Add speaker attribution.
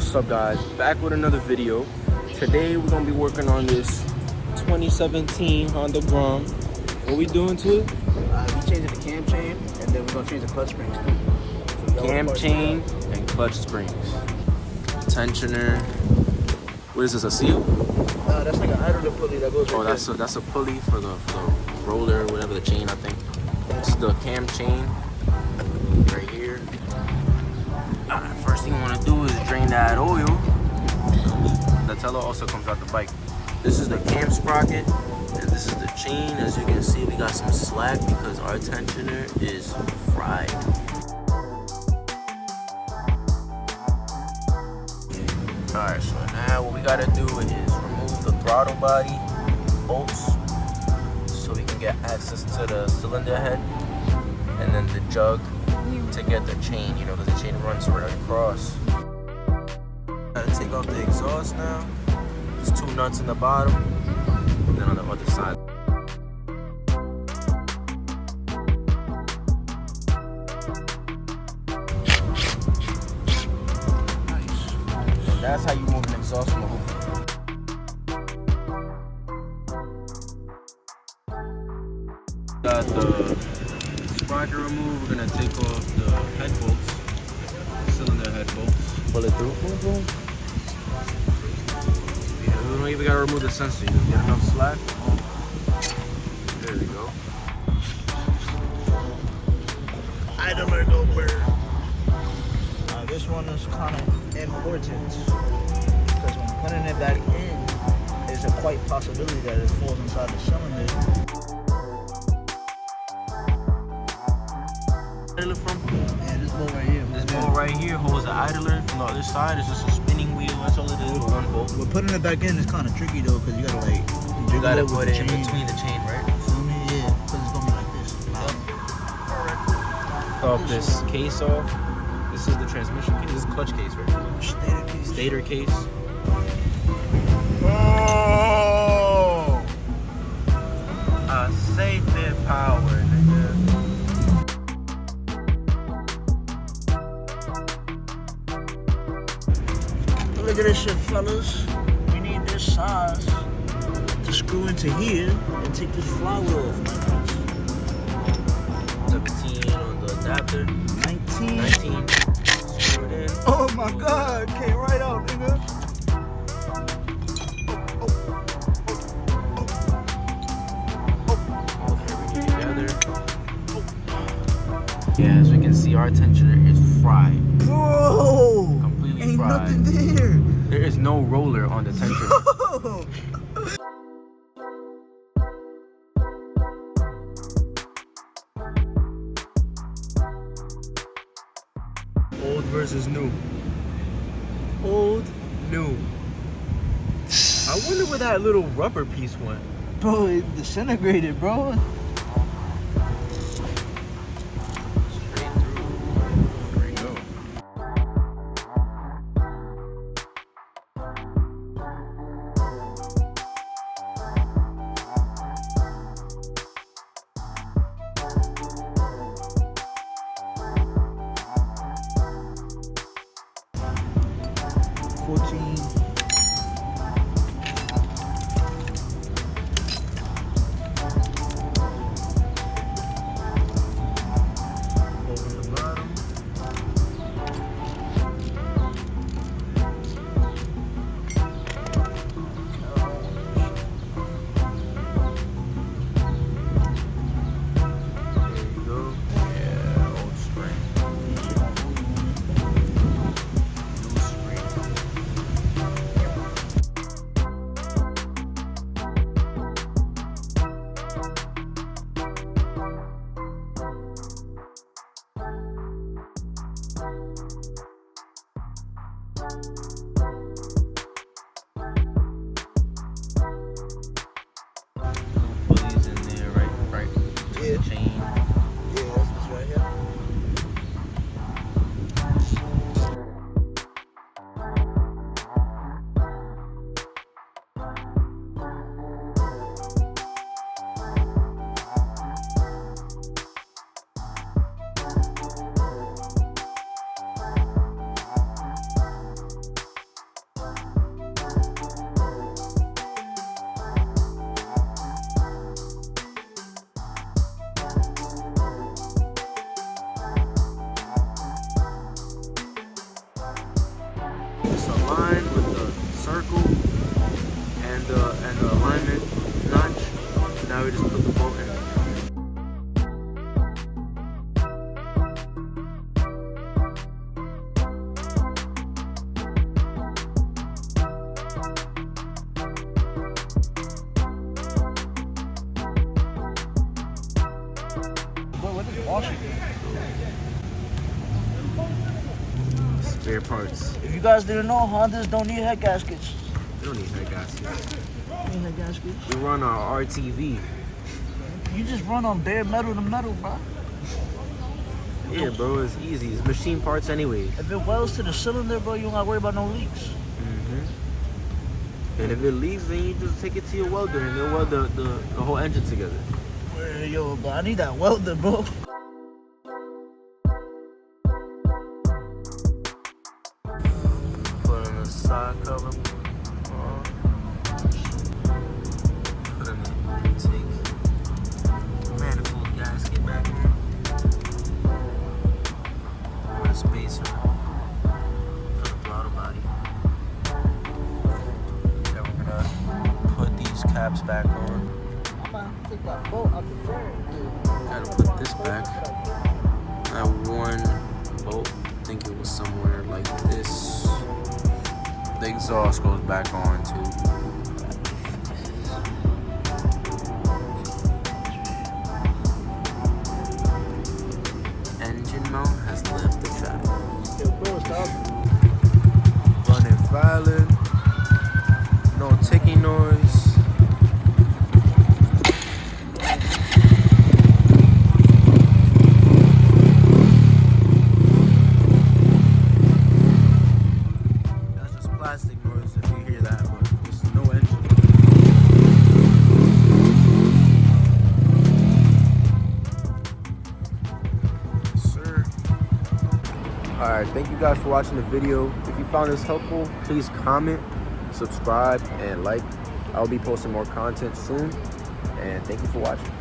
Speaker 1: What's up, guys? Back with another video. Today we're gonna be working on this 2017 Honda Grom. What we doing to it?
Speaker 2: We changing the cam chain, and then we're gonna change the clutch springs too. So
Speaker 1: cam chain and clutch springs. Tensioner. What is this? A seal?
Speaker 2: That's like an idler pulley that goes.
Speaker 1: Oh, that's a pulley for the roller, whatever the chain. I think it's the cam chain right here. First thing you want to do is drain that oil. The Tello also comes out the bike. This is the cam sprocket, and this is the chain. As you can see, we got some slack because our tensioner is fried. Alright, so now what we gotta do is remove the throttle body bolts so we can get access to the cylinder head, and then the jug to get the chain, you know, because the chain runs right across. Gotta take off the exhaust now. There's two nuts in the bottom, and then on the other side. Nice. And that's how you move an exhaust from a hoop. Got the sprocket removed. We're gonna take off the head bolts, cylinder head bolts. Pull it through. Boom, boom. Yeah, we don't even gotta remove the sensor. You get enough slack. There we go.
Speaker 2: Idler over. This one is kind of important because when putting it back in, there's a quite possibility that it falls inside the cylinder.
Speaker 1: From?
Speaker 2: Yeah, this bolt right here.
Speaker 1: This bolt right here holds the idler. From the other side, it's just a spinning wheel. That's all it is. One bolt.
Speaker 2: But putting it back in is kind of tricky though, because you gotta like.
Speaker 1: You gotta put it in between the chain, right?
Speaker 2: Feel me? Yeah, because it's gonna be like this.
Speaker 1: Alright. Off this case off. This is the transmission case. This is clutch case, right?
Speaker 2: Stator case.
Speaker 1: Stator case.
Speaker 2: Oh!
Speaker 1: Safety power, nigga.
Speaker 2: Look at this shit, fellas. We need this size to screw into here and take this flywheel off.
Speaker 1: 17 on the adapter. 19. Screw it in.
Speaker 2: Oh my god, came right out, nigga.
Speaker 1: Everything together. Yeah, as we can see, our tensioner is fried.
Speaker 2: Bro!
Speaker 1: Completely
Speaker 2: ain't
Speaker 1: fried.
Speaker 2: Nothing there.
Speaker 1: There is no roller on the tensioner. Old versus new. Old, new. I wonder where that little rubber piece went.
Speaker 2: Bro, it disintegrated, bro.
Speaker 1: Straight through. There we go. Pulleys in there, right?
Speaker 2: Yeah.
Speaker 1: The chain.
Speaker 2: Yeah, that's right here.
Speaker 1: aligned with the circle and the alignment notch. Now we just put the bolt in.
Speaker 2: What is washing?
Speaker 1: Spare parts.
Speaker 2: If you guys didn't know, Hondas don't need head gaskets.
Speaker 1: We don't need head gaskets.
Speaker 2: Need head gaskets?
Speaker 1: We run our RTV.
Speaker 2: You just run on bare metal to metal, bro.
Speaker 1: Yeah, bro, it's easy. It's machine parts anyways.
Speaker 2: If it welds to the cylinder, bro, you don't gotta worry about no leaks.
Speaker 1: Mm-hmm. And if it leaks, then you just take it to your welder and they'll weld the whole engine together.
Speaker 2: Yo, but I need that welder, bro.
Speaker 1: Put in the side cover. Put in the intake manifold gasket back in. Put a spacer for the throttle body. Then we're gonna put these caps back on.
Speaker 2: I'm gonna take that bolt out the front.
Speaker 1: Gotta put this back. That one bolt, I think it was somewhere like this. The exhaust goes back on too. Engine mount has left the track.
Speaker 2: Yo, bro, stop.
Speaker 1: Running valid. No ticking noise. That's just plastic noise if you hear that, but there's no engine. Yes, sir. Alright, thank you guys for watching the video. If you found this helpful, please comment, subscribe, and like. I'll be posting more content soon. And thank you for watching.